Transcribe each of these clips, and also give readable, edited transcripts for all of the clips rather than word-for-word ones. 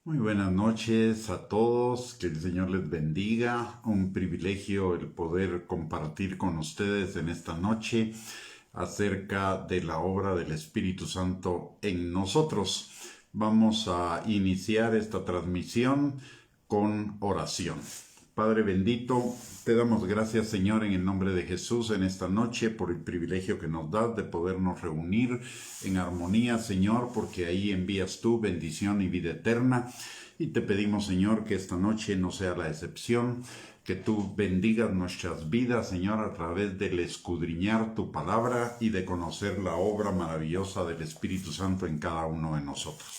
Muy buenas noches a todos, que el Señor les bendiga. Un privilegio el poder compartir con ustedes en esta noche acerca de la obra del Espíritu Santo en nosotros. Vamos a iniciar esta transmisión con oración. Padre bendito, te damos gracias, Señor, en el nombre de Jesús en esta noche por el privilegio que nos das de podernos reunir en armonía, Señor, porque ahí envías tú bendición y vida eterna. Y te pedimos, Señor, que esta noche no sea la excepción, que tú bendigas nuestras vidas, Señor, a través del escudriñar tu palabra y de conocer la obra maravillosa del Espíritu Santo en cada uno de nosotros.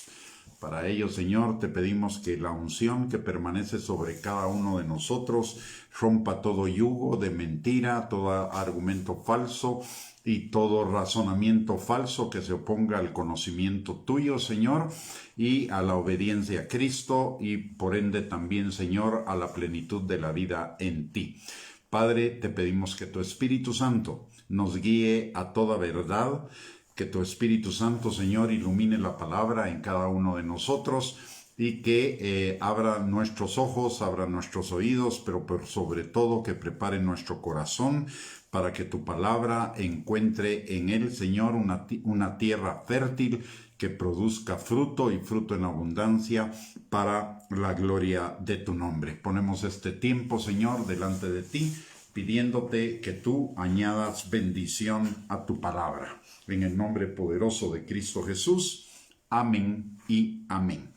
Para ello, Señor, te pedimos que la unción que permanece sobre cada uno de nosotros rompa todo yugo de mentira, todo argumento falso y todo razonamiento falso que se oponga al conocimiento tuyo, Señor, y a la obediencia a Cristo y por ende también, Señor, a la plenitud de la vida en ti. Padre, te pedimos que tu Espíritu Santo nos guíe a toda verdad, que tu Espíritu Santo, Señor, ilumine la palabra en cada uno de nosotros y que abra nuestros ojos, abra nuestros oídos, pero sobre todo que prepare nuestro corazón para que tu palabra encuentre en él, Señor, una tierra fértil que produzca fruto y fruto en abundancia para la gloria de tu nombre. Ponemos este tiempo, Señor, delante de ti, pidiéndote que tú añadas bendición a tu palabra. En el nombre poderoso de Cristo Jesús. Amén y amén.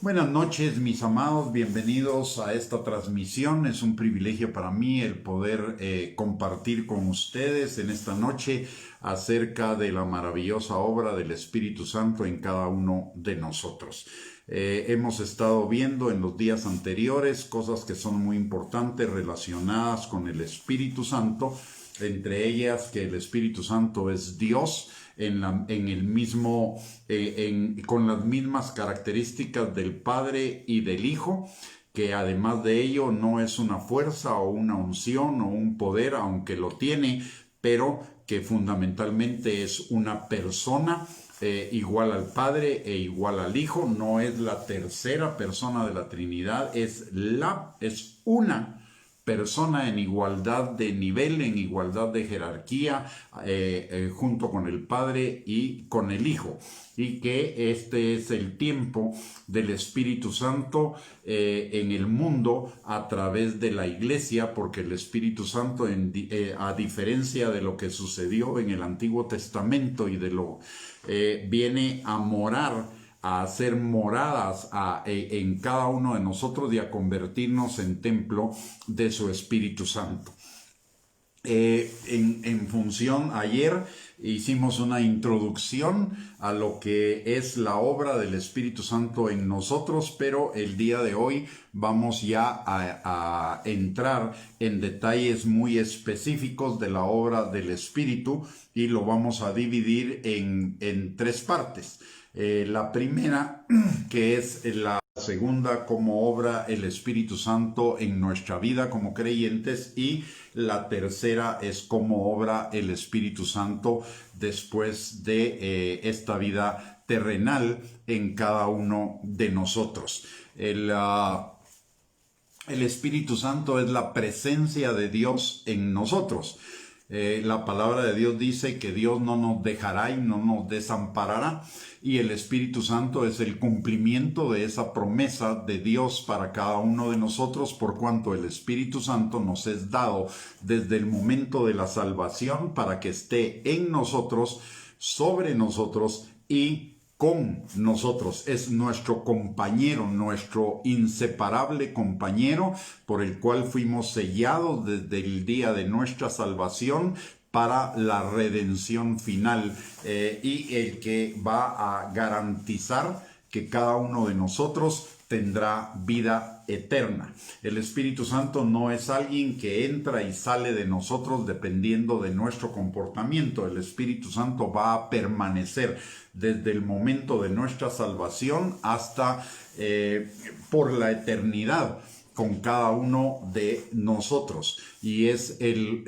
Buenas noches, mis amados, bienvenidos a esta transmisión. Es un privilegio para mí el poder compartir con ustedes en esta noche acerca de la maravillosa obra del Espíritu Santo en cada uno de nosotros. Hemos estado viendo en los días anteriores cosas que son muy importantes relacionadas con el Espíritu Santo, entre ellas que el Espíritu Santo es Dios, con las mismas características del Padre y del Hijo, que además de ello no es una fuerza o una unción o un poder, aunque lo tiene, pero que fundamentalmente es una persona igual al Padre e igual al Hijo. No es la tercera persona de la Trinidad, es una persona en igualdad de nivel, en igualdad de jerarquía, junto con el Padre y con el Hijo. Y que este es el tiempo del Espíritu Santo en el mundo a través de la Iglesia, porque el Espíritu Santo, a diferencia de lo que sucedió en el Antiguo Testamento y de lo viene a morar, a hacer moradas en cada uno de nosotros y a convertirnos en templo de su Espíritu Santo. En función, ayer hicimos una introducción a lo que es la obra del Espíritu Santo en nosotros, pero el día de hoy vamos ya a entrar en detalles muy específicos de la obra del Espíritu y lo vamos a dividir en tres partes. La primera, que es la segunda, cómo obra el Espíritu Santo en nuestra vida como creyentes, y la tercera es cómo obra el Espíritu Santo después de esta vida terrenal en cada uno de nosotros. El Espíritu Santo es la presencia de Dios en nosotros. La palabra de Dios dice que Dios no nos dejará y no nos desamparará, y el Espíritu Santo es el cumplimiento de esa promesa de Dios para cada uno de nosotros, por cuanto el Espíritu Santo nos es dado desde el momento de la salvación para que esté en nosotros, sobre nosotros y con nosotros. Es nuestro compañero, nuestro inseparable compañero, por el cual fuimos sellados desde el día de nuestra salvación para la redención final, y el que va a garantizar que cada uno de nosotros tendrá vida eterna. El Espíritu Santo no es alguien que entra y sale de nosotros dependiendo de nuestro comportamiento. El Espíritu Santo va a permanecer desde el momento de nuestra salvación hasta por la eternidad con cada uno de nosotros. Y es el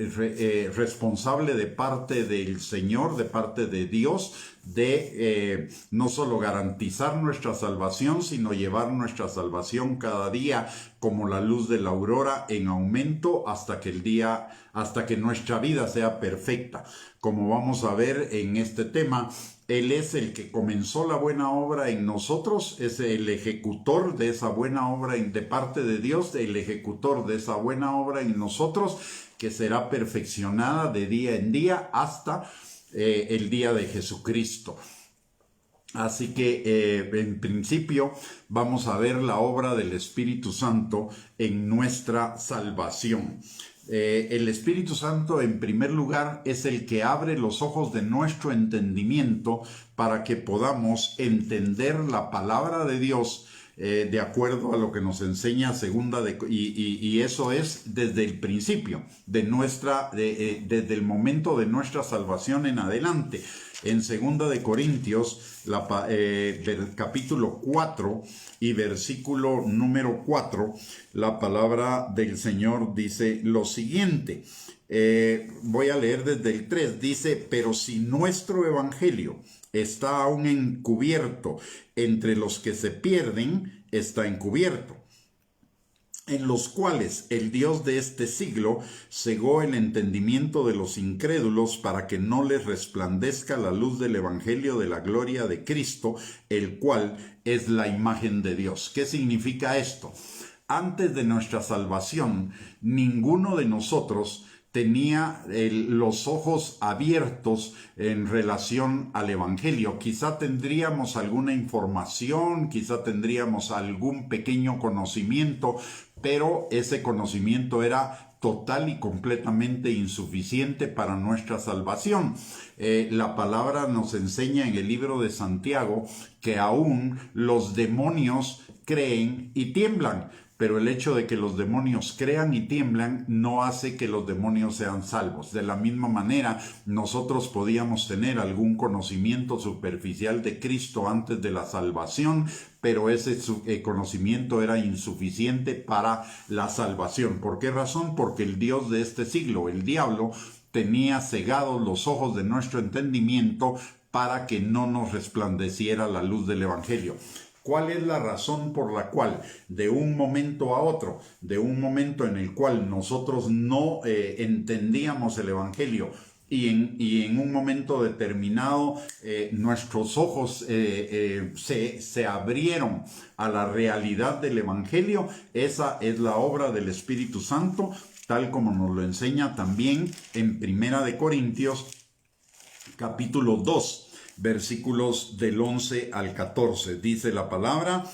responsable de parte del Señor, de parte de Dios, de no solo garantizar nuestra salvación, sino llevar nuestra salvación cada día como la luz de la aurora en aumento hasta que nuestra vida sea perfecta. Como vamos a ver en este tema, Él es el que comenzó la buena obra en nosotros, es el ejecutor de esa buena obra de parte de Dios, el ejecutor de esa buena obra en nosotros, que será perfeccionada de día en día hasta el día de Jesucristo. Así que en principio vamos a ver la obra del Espíritu Santo en nuestra salvación. El Espíritu Santo, en primer lugar, es el que abre los ojos de nuestro entendimiento para que podamos entender la palabra de Dios de acuerdo a lo que nos enseña y eso es desde el principio desde el momento de nuestra salvación en adelante. En 2 de Corintios, del capítulo 4 y versículo número 4, la palabra del Señor dice lo siguiente. Voy a leer desde el 3. Dice: pero si nuestro evangelio está aún encubierto entre los que se pierden, está encubierto, en los cuales el Dios de este siglo cegó el entendimiento de los incrédulos para que no les resplandezca la luz del evangelio de la gloria de Cristo, el cual es la imagen de Dios. ¿Qué significa esto? Antes de nuestra salvación, ninguno de nosotros tenía los ojos abiertos en relación al Evangelio. Quizá tendríamos alguna información, quizá tendríamos algún pequeño conocimiento, pero ese conocimiento era total y completamente insuficiente para nuestra salvación. La palabra nos enseña en el libro de Santiago que aún los demonios creen y tiemblan. Pero el hecho de que los demonios crean y tiemblan no hace que los demonios sean salvos. De la misma manera, nosotros podíamos tener algún conocimiento superficial de Cristo antes de la salvación, pero ese conocimiento era insuficiente para la salvación. ¿Por qué razón? Porque el Dios de este siglo, el diablo, tenía cegados los ojos de nuestro entendimiento para que no nos resplandeciera la luz del Evangelio. ¿Cuál es la razón por la cual de un momento a otro, de un momento en el cual nosotros no entendíamos el Evangelio y en un momento determinado nuestros ojos se abrieron a la realidad del Evangelio? Esa es la obra del Espíritu Santo, tal como nos lo enseña también en 1 de Corintios, capítulo 2. Versículos del 11 al 14. Dice la palabra: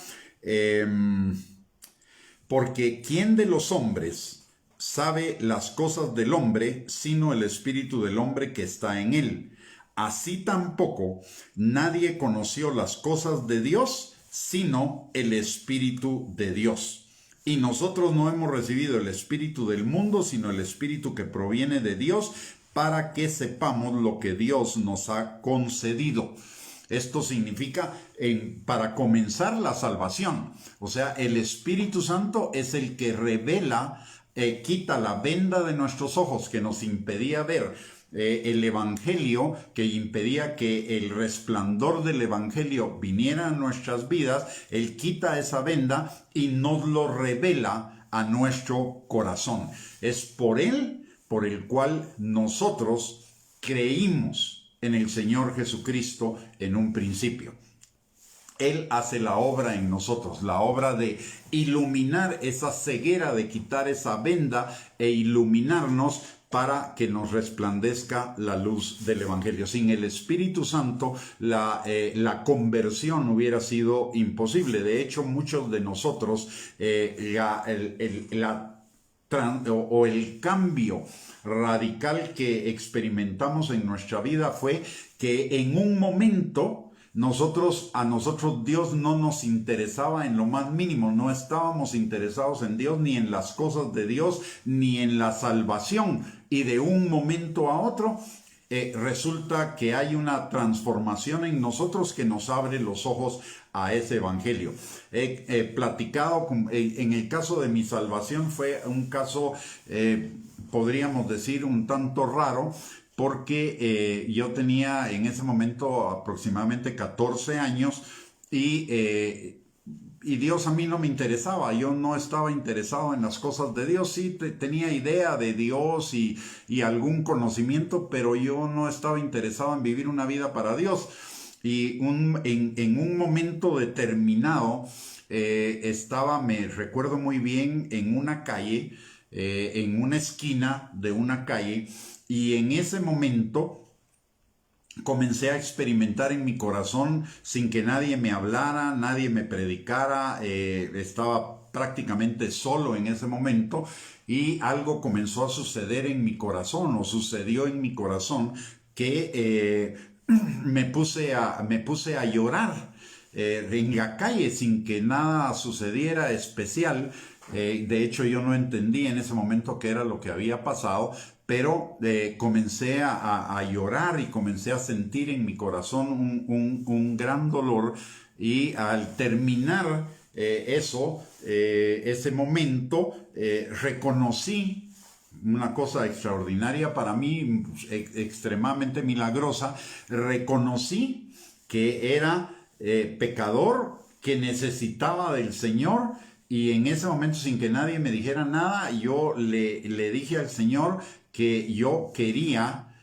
porque ¿quién de los hombres sabe las cosas del hombre, sino el espíritu del hombre que está en él? Así tampoco nadie conoció las cosas de Dios, sino el Espíritu de Dios. Y nosotros no hemos recibido el espíritu del mundo, sino el espíritu que proviene de Dios, para que sepamos lo que Dios nos ha concedido. Esto significa para comenzar la salvación. O sea, el Espíritu Santo es el que revela, quita la venda de nuestros ojos que nos impedía ver el Evangelio, que impedía que el resplandor del Evangelio viniera a nuestras vidas. Él quita esa venda y nos lo revela a nuestro corazón. Es por Él por el cual nosotros creímos en el Señor Jesucristo en un principio. Él hace la obra en nosotros, la obra de iluminar esa ceguera, de quitar esa venda e iluminarnos para que nos resplandezca la luz del Evangelio. Sin el Espíritu Santo, la conversión hubiera sido imposible. De hecho, muchos de nosotros, el cambio radical que experimentamos en nuestra vida fue que en un momento a nosotros Dios no nos interesaba en lo más mínimo. No estábamos interesados en Dios, ni en las cosas de Dios, ni en la salvación. Y de un momento a otro resulta que hay una transformación en nosotros que nos abre los ojos a ese evangelio. He platicado, en el caso de mi salvación fue un caso, podríamos decir, un tanto raro, porque yo tenía en ese momento aproximadamente 14 años y Dios a mí no me interesaba. Yo no estaba interesado en las cosas de Dios. Sí tenía idea de Dios y algún conocimiento, pero yo no estaba interesado en vivir una vida para Dios. Y en un momento determinado me recuerdo muy bien, en una calle, en una esquina de una calle, y en ese momento comencé a experimentar en mi corazón, sin que nadie me hablara, nadie me predicara, estaba prácticamente solo en ese momento, y algo comenzó a suceder en mi corazón, o sucedió en mi corazón, que me puse a llorar en la calle sin que nada sucediera especial. De hecho, yo no entendí en ese momento qué era lo que había pasado, pero comencé a llorar y comencé a sentir en mi corazón un gran dolor, y al terminar ese momento, reconocí una cosa extraordinaria para mí, extremadamente milagrosa. Reconocí que era pecador, que necesitaba del Señor, y en ese momento, sin que nadie me dijera nada, yo le dije al Señor que yo quería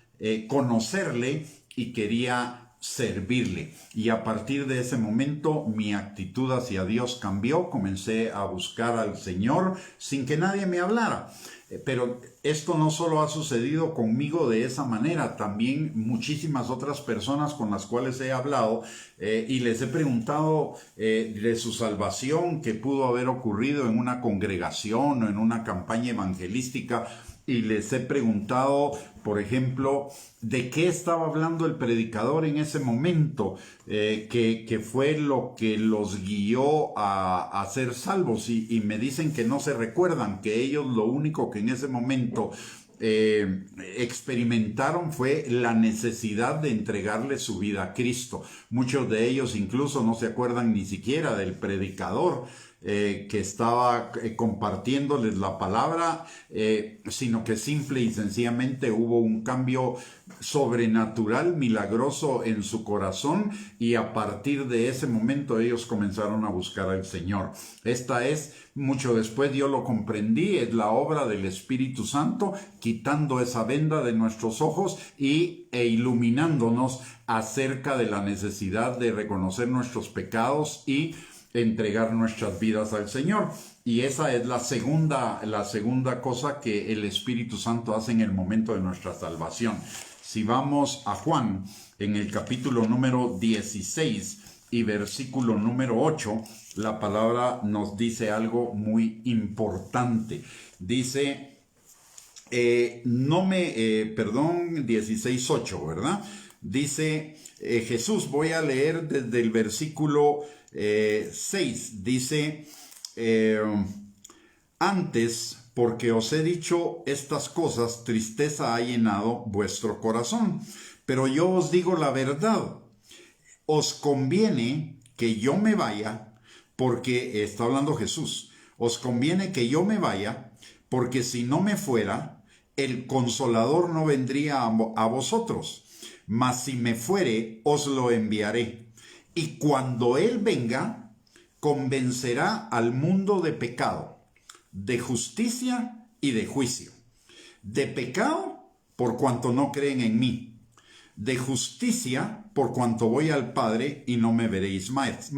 conocerle y quería servirle. Y a partir de ese momento mi actitud hacia Dios cambió. Comencé a buscar al Señor sin que nadie me hablara. Pero esto no solo ha sucedido conmigo de esa manera, también muchísimas otras personas con las cuales he hablado y les he preguntado de su salvación, que pudo haber ocurrido en una congregación o en una campaña evangelística, y les he preguntado, por ejemplo, de qué estaba hablando el predicador en ese momento, que fue lo que los guió a ser salvos, y me dicen que no se recuerdan, que ellos lo único que en ese momento experimentaron fue la necesidad de entregarle su vida a Cristo. Muchos de ellos incluso no se acuerdan ni siquiera del predicador que estaba compartiéndoles la palabra, sino que simple y sencillamente hubo un cambio sobrenatural, milagroso en su corazón, y a partir de ese momento ellos comenzaron a buscar al Señor. Esta es, mucho después yo lo comprendí, es la obra del Espíritu Santo, quitando esa venda de nuestros ojos e iluminándonos acerca de la necesidad de reconocer nuestros pecados y entregar nuestras vidas al Señor. Y esa es la segunda cosa que el Espíritu Santo hace en el momento de nuestra salvación. Si vamos a Juan, en el capítulo número 16 y versículo número 8, la palabra nos dice algo muy importante. Dice, 16:8, ¿verdad? Dice Jesús, voy a leer desde el versículo 6, dice, antes, porque os he dicho estas cosas, tristeza ha llenado vuestro corazón. Pero yo os digo la verdad, os conviene que yo me vaya, porque, está hablando Jesús, os conviene que yo me vaya, porque si no me fuera, el Consolador no vendría a vosotros, mas si me fuere, os lo enviaré. Y cuando Él venga, convencerá al mundo de pecado, de justicia y de juicio. De pecado, por cuanto no creen en mí. De justicia, por cuanto voy al Padre y no me veréis más.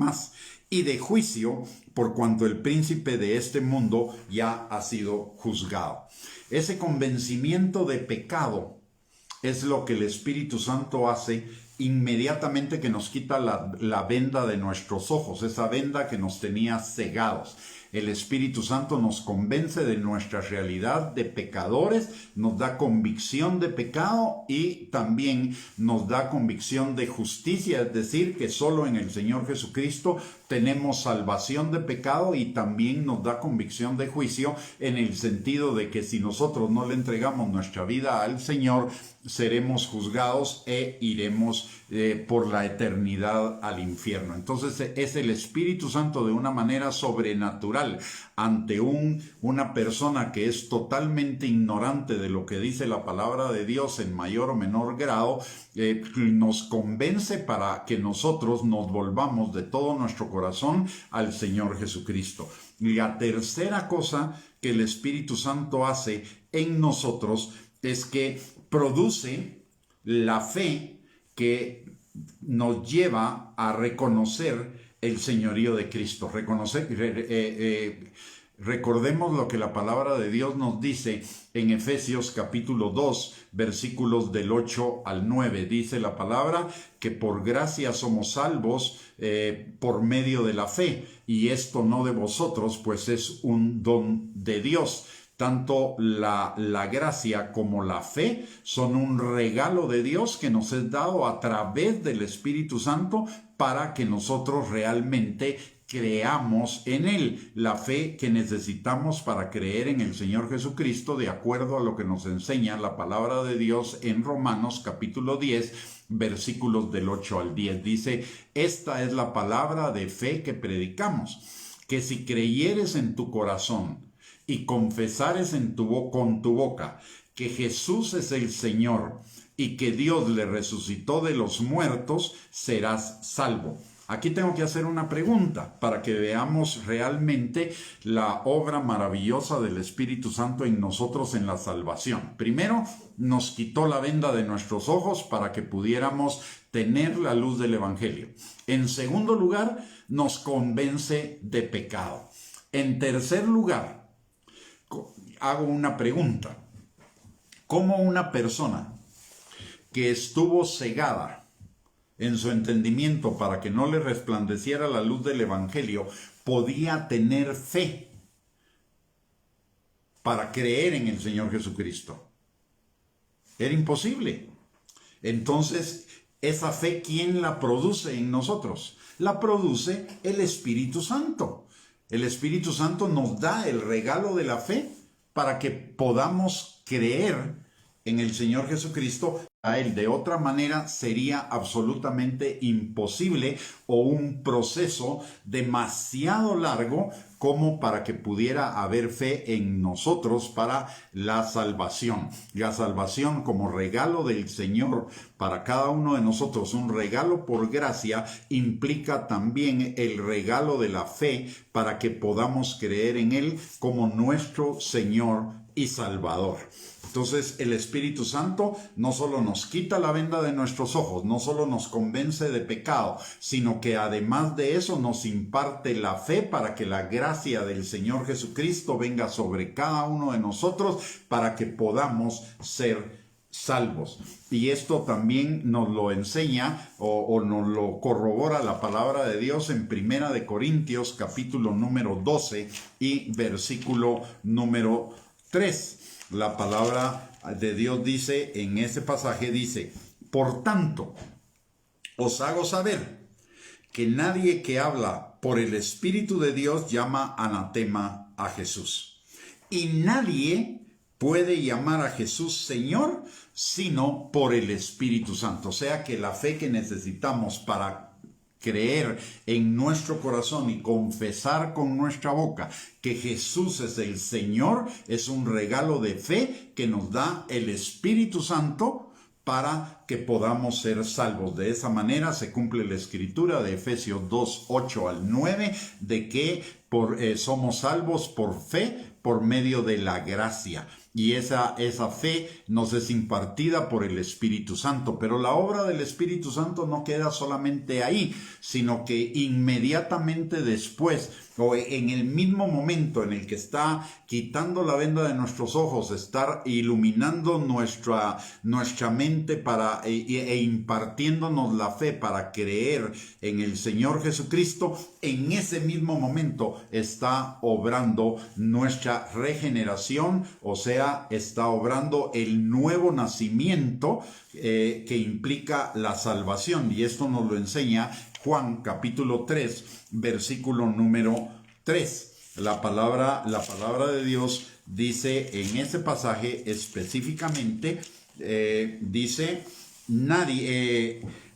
Y de juicio, por cuanto el príncipe de este mundo ya ha sido juzgado. Ese convencimiento de pecado es lo que el Espíritu Santo hace inmediatamente que nos quita la venda de nuestros ojos, esa venda que nos tenía cegados. El Espíritu Santo nos convence de nuestra realidad de pecadores, nos da convicción de pecado y también nos da convicción de justicia, es decir, que solo en el Señor Jesucristo tenemos salvación de pecado, y también nos da convicción de juicio en el sentido de que si nosotros no le entregamos nuestra vida al Señor, seremos juzgados e iremos por la eternidad al infierno. Entonces es el Espíritu Santo de una manera sobrenatural ante una persona que es totalmente ignorante de lo que dice la palabra de Dios en mayor o menor grado, nos convence para que nosotros nos volvamos de todo nuestro corazón al Señor Jesucristo. Y la tercera cosa que el Espíritu Santo hace en nosotros es que produce la fe que nos lleva a reconocer el señorío de Cristo. Recordemos lo que la palabra de Dios nos dice en Efesios capítulo 2, versículos del 8 al 9. Dice la palabra que por gracia somos salvos por medio de la fe, y esto no de vosotros, pues es un don de Dios. Tanto la gracia como la fe son un regalo de Dios que nos es dado a través del Espíritu Santo para que nosotros realmente creamos en Él. La fe que necesitamos para creer en el Señor Jesucristo, de acuerdo a lo que nos enseña la palabra de Dios en Romanos capítulo 10, versículos del 8 al 10. Dice: esta es la palabra de fe que predicamos, que si creyeres en tu corazón y confesares con tu boca que Jesús es el Señor y que Dios le resucitó de los muertos, serás salvo. Aquí tengo que hacer una pregunta para que veamos realmente la obra maravillosa del Espíritu Santo en nosotros en la salvación. Primero, nos quitó la venda de nuestros ojos para que pudiéramos tener la luz del Evangelio. En segundo lugar, nos convence de pecado. En tercer lugar, hago una pregunta. ¿Cómo una persona que estuvo cegada en su entendimiento para que no le resplandeciera la luz del Evangelio podía tener fe para creer en el Señor Jesucristo? Era imposible. Entonces, esa fe, ¿quién la produce en nosotros? La produce el Espíritu Santo. El Espíritu Santo nos da el regalo de la fe para que podamos creer en el Señor Jesucristo a Él. De otra manera sería absolutamente imposible, o un proceso demasiado largo como para que pudiera haber fe en nosotros para la salvación. La salvación como regalo del Señor para cada uno de nosotros, un regalo por gracia, implica también el regalo de la fe para que podamos creer en Él como nuestro Señor y Salvador. Entonces el Espíritu Santo no solo nos quita la venda de nuestros ojos, no solo nos convence de pecado, sino que además de eso nos imparte la fe para que la gracia del Señor Jesucristo venga sobre cada uno de nosotros para que podamos ser salvos. Y esto también nos lo enseña o nos lo corrobora la palabra de Dios en Primera de Corintios capítulo número 12 y versículo número 3. La palabra de Dios dice en ese pasaje, dice: por tanto, os hago saber que nadie que habla por el Espíritu de Dios llama anatema a Jesús. Y nadie puede llamar a Jesús Señor sino por el Espíritu Santo. O sea que la fe que necesitamos para creer en nuestro corazón y confesar con nuestra boca que Jesús es el Señor es un regalo de fe que nos da el Espíritu Santo para que podamos ser salvos. De esa manera se cumple la escritura de Efesios 2, 8 al 9, de que somos salvos por fe, por medio de la gracia. y esa fe nos es impartida por el Espíritu Santo. Pero la obra del Espíritu Santo no queda solamente ahí, sino que inmediatamente después, o en el mismo momento en el que está quitando la venda de nuestros ojos, estar iluminando nuestra mente e impartiéndonos la fe para creer en el Señor Jesucristo, en ese mismo momento está obrando nuestra regeneración, o sea, está obrando el nuevo nacimiento que implica la salvación. Y esto nos lo enseña Juan capítulo 3, versículo número 3. La palabra de Dios dice en ese pasaje específicamente, dice,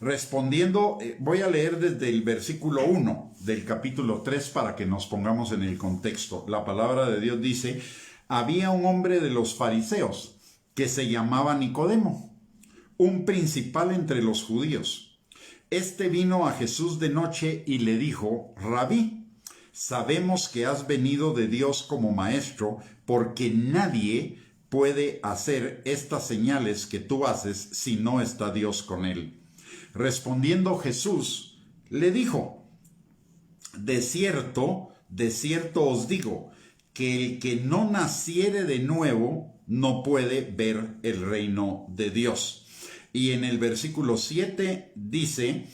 respondiendo, voy a leer desde el versículo 1 del capítulo 3 para que nos pongamos en el contexto. La palabra de Dios dice: había un hombre de los fariseos que se llamaba Nicodemo, un principal entre los judíos. Este vino a Jesús de noche y le dijo: Rabí, sabemos que has venido de Dios como maestro, porque nadie puede hacer estas señales que tú haces si no está Dios con él. Respondiendo Jesús, le dijo: de cierto os digo, que el que no naciere de nuevo no puede ver el reino de Dios. Y en el versículo 7 dice,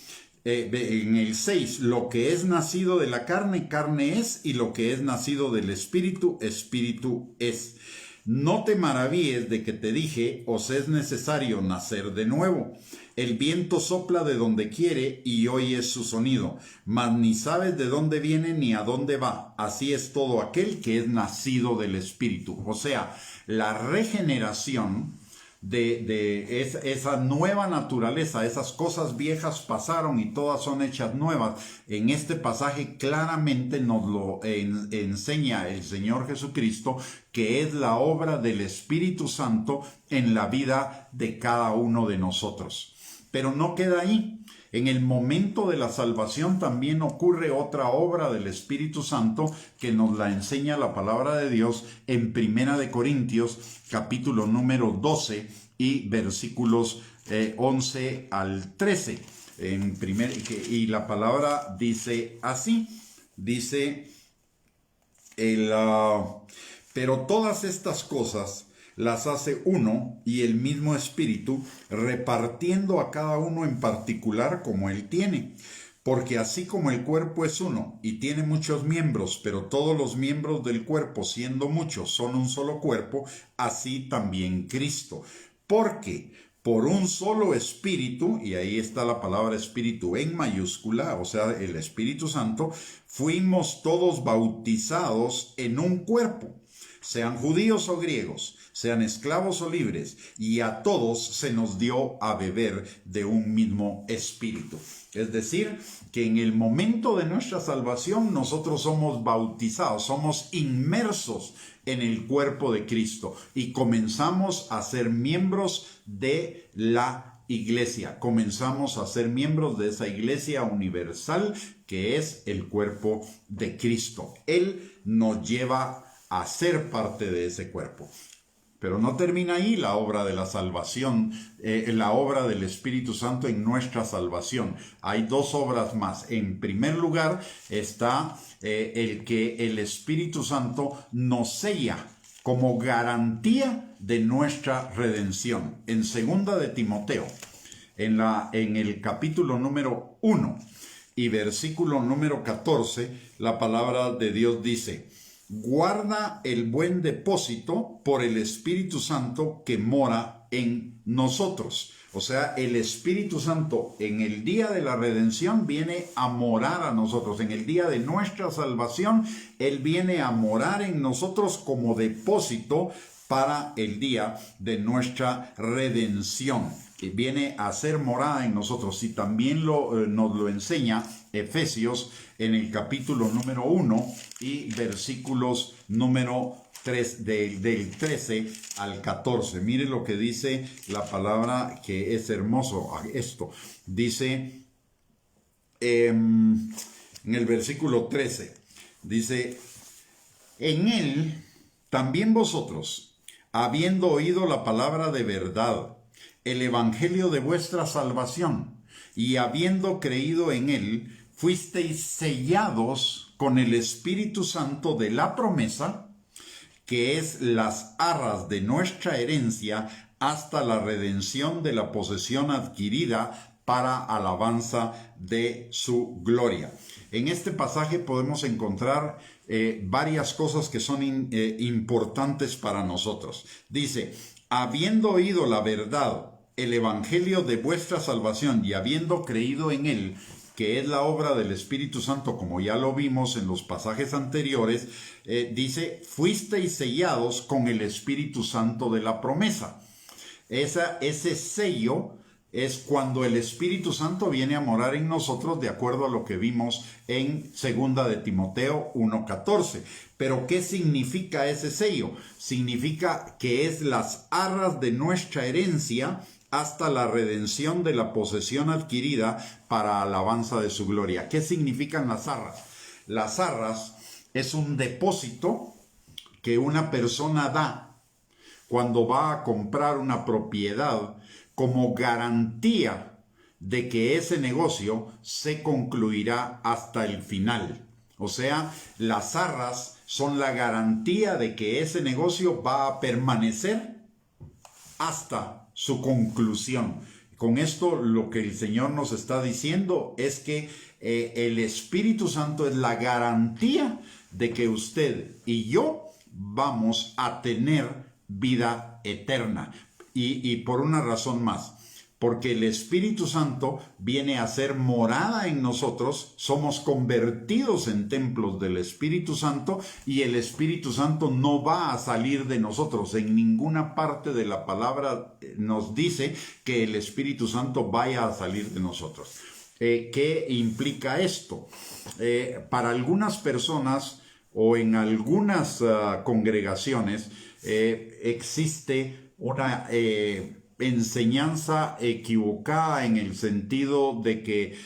en el 6, lo que es nacido de la carne, carne es, y lo que es nacido del espíritu, espíritu es. No te maravilles de que te dije, os es necesario nacer de nuevo. El viento sopla de donde quiere y oyes su sonido, mas ni sabes de dónde viene ni a dónde va. Así es todo aquel que es nacido del Espíritu. O sea, la regeneración de esa nueva naturaleza, esas cosas viejas pasaron y todas son hechas nuevas. En este pasaje claramente nos lo enseña el Señor Jesucristo, que es la obra del Espíritu Santo en la vida de cada uno de nosotros. Pero no queda ahí. En el momento de la salvación también ocurre otra obra del Espíritu Santo que nos la enseña la palabra de Dios en Primera de Corintios, capítulo número 12 y versículos 11 al 13. Y la palabra dice así, dice, pero todas estas cosas las hace uno y el mismo Espíritu, repartiendo a cada uno en particular como él tiene. Porque así como el cuerpo es uno y tiene muchos miembros, pero todos los miembros del cuerpo, siendo muchos, son un solo cuerpo, así también Cristo. Porque por un solo Espíritu, y ahí está la palabra Espíritu en mayúscula, o sea, el Espíritu Santo, fuimos todos bautizados en un cuerpo, sean judíos o griegos, sean esclavos o libres, y a todos se nos dio a beber de un mismo espíritu. Es decir, que en el momento de nuestra salvación nosotros somos bautizados, somos inmersos en el cuerpo de Cristo y comenzamos a ser miembros de la iglesia. Comenzamos a ser miembros de esa iglesia universal que es el cuerpo de Cristo. Él nos lleva a ser parte de ese cuerpo. Pero no termina ahí la obra de la salvación, la obra del Espíritu Santo en nuestra salvación. Hay dos obras más. En primer lugar está el que el Espíritu Santo nos sella como garantía de nuestra redención. En segunda de Timoteo, en el capítulo número 1 y versículo número 14, la palabra de Dios dice: guarda el buen depósito por el Espíritu Santo que mora en nosotros. O sea, el Espíritu Santo en el día de la redención viene a morar a nosotros. En el día de nuestra salvación, Él viene a morar en nosotros como depósito para el día de nuestra redención. Y viene a ser morada en nosotros. Y también nos lo enseña Efesios en el capítulo número 1 y versículos número 3, del 13 al 14. Mire lo que dice la palabra, que es hermoso esto. Dice en el versículo 13, dice: en él también vosotros, habiendo oído la palabra de verdad, el evangelio de vuestra salvación, y habiendo creído en él, fuisteis sellados con el Espíritu Santo de la promesa, que es las arras de nuestra herencia hasta la redención de la posesión adquirida para alabanza de su gloria. En este pasaje podemos encontrar varias cosas que son importantes para nosotros. Dice, habiendo oído la verdad, el evangelio de vuestra salvación y habiendo creído en él, que es la obra del Espíritu Santo, como ya lo vimos en los pasajes anteriores, dice, fuisteis sellados con el Espíritu Santo de la promesa. Ese sello es cuando el Espíritu Santo viene a morar en nosotros, de acuerdo a lo que vimos en 2 de Timoteo 1:14. Pero ¿qué significa ese sello? Significa que es las arras de nuestra herencia hasta la redención de la posesión adquirida para alabanza de su gloria. ¿Qué significan las arras? Las arras es un depósito que una persona da cuando va a comprar una propiedad como garantía de que ese negocio se concluirá hasta el final. O sea, las arras son la garantía de que ese negocio va a permanecer hasta su conclusión. Con esto lo que el Señor nos está diciendo es que el Espíritu Santo es la garantía de que usted y yo vamos a tener vida eterna. Y por una razón más, porque el Espíritu Santo viene a ser morada en nosotros, somos convertidos en templos del Espíritu Santo y el Espíritu Santo no va a salir de nosotros. En ninguna parte de la palabra nos dice que el Espíritu Santo vaya a salir de nosotros. ¿Qué implica esto? Para algunas personas o en algunas congregaciones existe una enseñanza equivocada en el sentido de que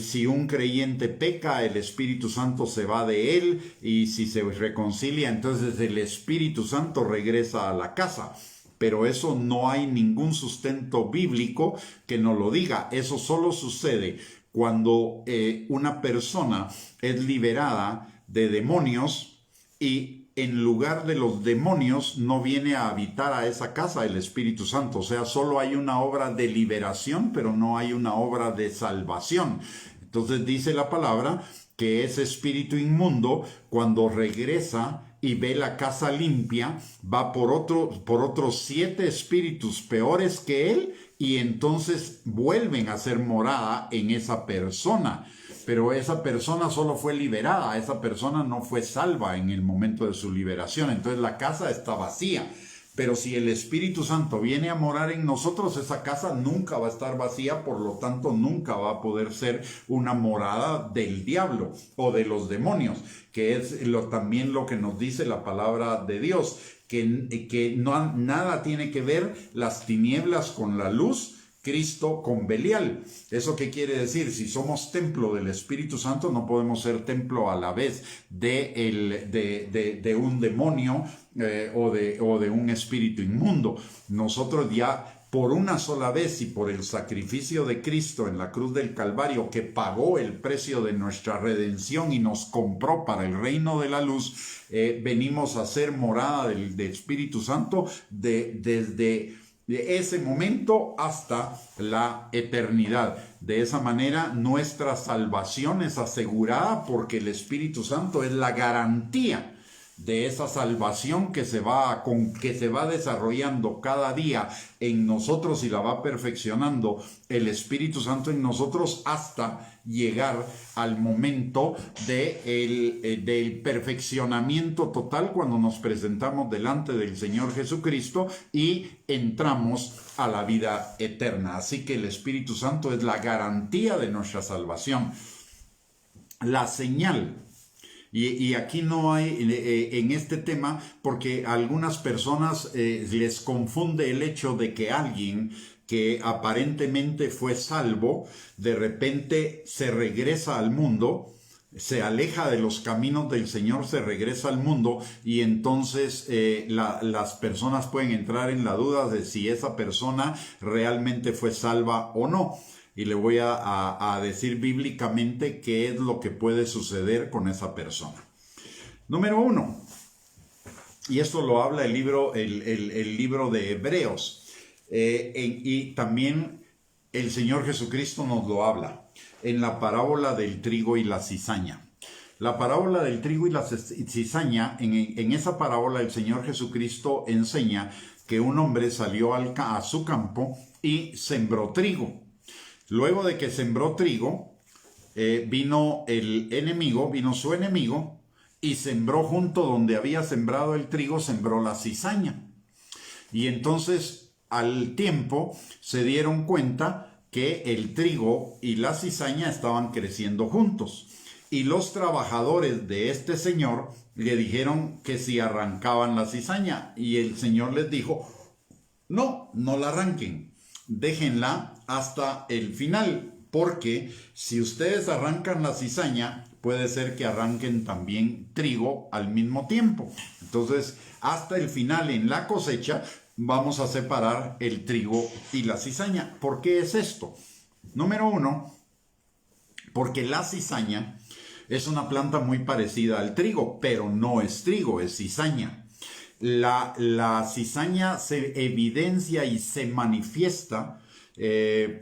si un creyente peca, el Espíritu Santo se va de él, y si se reconcilia, entonces el Espíritu Santo regresa a la casa. Pero eso no hay ningún sustento bíblico que nos lo diga. Eso solo sucede cuando una persona es liberada de demonios y en lugar de los demonios no viene a habitar a esa casa el Espíritu Santo. O sea, solo hay una obra de liberación, pero no hay una obra de salvación. Entonces dice la palabra que ese espíritu inmundo, cuando regresa y ve la casa limpia, va por otros 7 espíritus peores que él, y entonces vuelven a ser morada en esa persona. Pero esa persona solo fue liberada, esa persona no fue salva en el momento de su liberación, entonces la casa está vacía. Pero si el Espíritu Santo viene a morar en nosotros, esa casa nunca va a estar vacía, por lo tanto nunca va a poder ser una morada del diablo o de los demonios, que es también lo que nos dice la palabra de Dios, que nada tiene que ver las tinieblas con la luz, Cristo con Belial. ¿Eso qué quiere decir? Si somos templo del Espíritu Santo, no podemos ser templo a la vez de un demonio o de un espíritu inmundo. Nosotros ya por una sola vez y por el sacrificio de Cristo en la cruz del Calvario, que pagó el precio de nuestra redención y nos compró para el reino de la luz, venimos a ser morada del Espíritu Santo desde ese momento hasta la eternidad. De esa manera nuestra salvación es asegurada, porque el Espíritu Santo es la garantía de esa salvación que se va desarrollando cada día en nosotros y la va perfeccionando el Espíritu Santo en nosotros hasta llegar al momento del perfeccionamiento total, cuando nos presentamos delante del Señor Jesucristo y entramos a la vida eterna. Así que el Espíritu Santo es la garantía de nuestra salvación. La señal. Y aquí no hay en este tema, porque a algunas personas les confunde el hecho de que alguien que aparentemente fue salvo, de repente se regresa al mundo se aleja de los caminos del Señor, se regresa al mundo y entonces las personas pueden entrar en la duda de si esa persona realmente fue salva o no. Y le voy a decir bíblicamente qué es lo que puede suceder con esa persona. Número 1, y esto lo habla el libro de Hebreos, y también el Señor Jesucristo nos lo habla en la parábola del trigo y la cizaña. La parábola del trigo y la cizaña, en esa parábola el Señor Jesucristo enseña que un hombre salió a su campo y sembró trigo. Luego de que sembró trigo, vino su enemigo, y sembró junto donde había sembrado el trigo, sembró la cizaña. Y entonces, al tiempo, se dieron cuenta que el trigo y la cizaña estaban creciendo juntos. Y los trabajadores de este señor le dijeron que si arrancaban la cizaña. Y el Señor les dijo, no la arranquen, déjenla hasta el final, porque si ustedes arrancan la cizaña, puede ser que arranquen también trigo al mismo tiempo. Entonces, hasta el final en la cosecha, vamos a separar el trigo y la cizaña. ¿Por qué es esto? Número 1, porque la cizaña es una planta muy parecida al trigo, pero no es trigo, es cizaña. La cizaña se evidencia y se manifiesta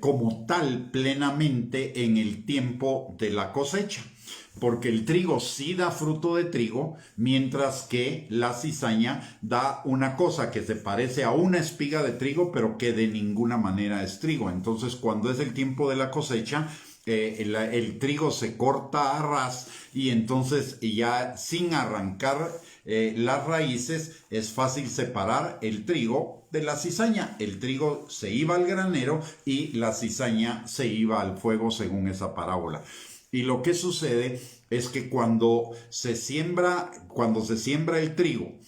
como tal plenamente en el tiempo de la cosecha, porque el trigo sí da fruto de trigo, mientras que la cizaña da una cosa que se parece a una espiga de trigo, pero que de ninguna manera es trigo. Entonces, cuando es el tiempo de la cosecha, el trigo se corta a ras, y entonces ya sin arrancar las raíces es fácil separar el trigo de la cizaña. El trigo se iba al granero y la cizaña se iba al fuego, según esa parábola. Y lo que sucede es que cuando se siembra el trigo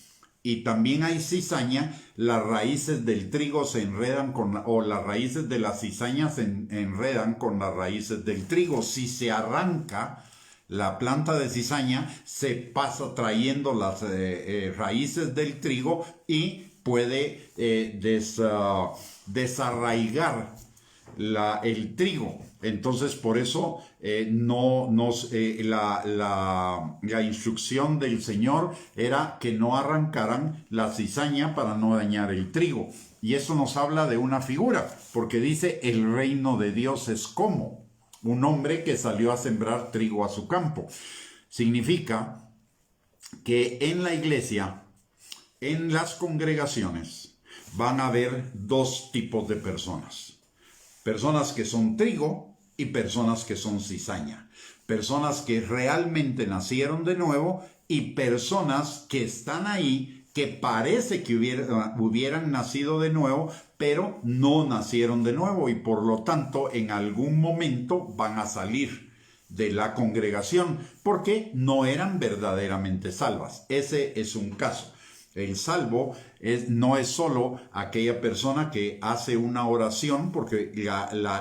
y también hay cizaña, las raíces del trigo se enredan o las raíces de la cizaña se enredan con las raíces del trigo. Si se arranca la planta de cizaña, se pasa trayendo las raíces del trigo y puede desarraigar el trigo. Entonces, por eso la instrucción del Señor era que no arrancaran la cizaña para no dañar el trigo. Y eso nos habla de una figura, porque dice: el reino de Dios es como un hombre que salió a sembrar trigo a su campo. Significa que en la iglesia, en las congregaciones, van a haber dos tipos de personas. Personas que son trigo y personas que son cizaña. Personas que realmente nacieron de nuevo y personas que están ahí, que parece que hubieran nacido de nuevo, pero no nacieron de nuevo y por lo tanto en algún momento van a salir de la congregación porque no eran verdaderamente salvas. Ese es un caso. El salvo no es solo aquella persona que hace una oración, porque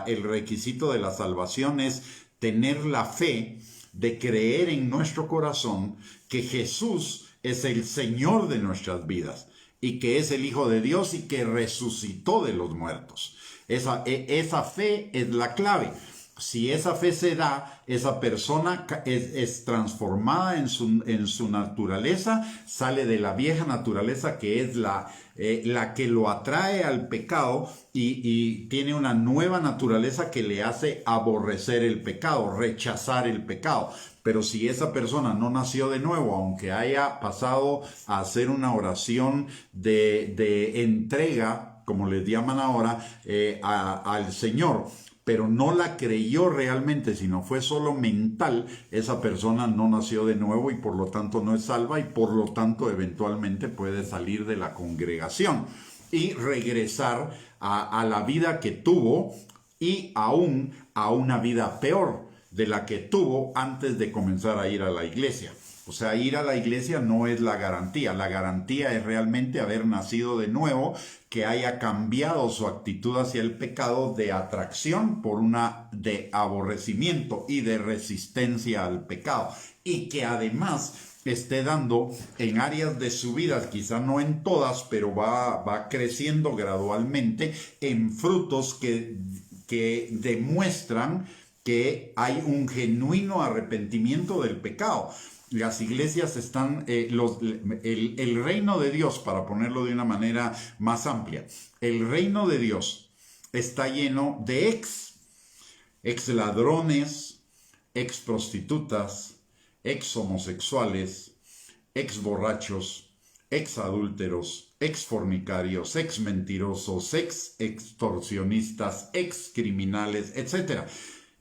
el requisito de la salvación es tener la fe de creer en nuestro corazón que Jesús es el Señor de nuestras vidas y que es el Hijo de Dios y que resucitó de los muertos. Esa fe es la clave. Si esa fe se da, esa persona es transformada en su naturaleza, sale de la vieja naturaleza que es la que lo atrae al pecado y tiene una nueva naturaleza que le hace aborrecer el pecado, rechazar el pecado. Pero si esa persona no nació de nuevo, aunque haya pasado a hacer una oración de entrega, como les llaman ahora, al Señor, pero no la creyó realmente, sino fue solo mental, esa persona no nació de nuevo y por lo tanto no es salva y por lo tanto eventualmente puede salir de la congregación y regresar a la vida que tuvo y aún a una vida peor de la que tuvo antes de comenzar a ir a la iglesia. O sea, ir a la iglesia no es la garantía. La garantía es realmente haber nacido de nuevo, que haya cambiado su actitud hacia el pecado de atracción por una de aborrecimiento y de resistencia al pecado. Y que además esté dando en áreas de su vida, quizá no en todas, pero va creciendo gradualmente en frutos que demuestran que hay un genuino arrepentimiento del pecado. Las iglesias están, el reino de Dios, para ponerlo de una manera más amplia, el reino de Dios está lleno de ex ladrones, ex prostitutas, ex homosexuales, ex borrachos, ex adúlteros, ex fornicarios, ex mentirosos, ex extorsionistas, ex criminales, etc.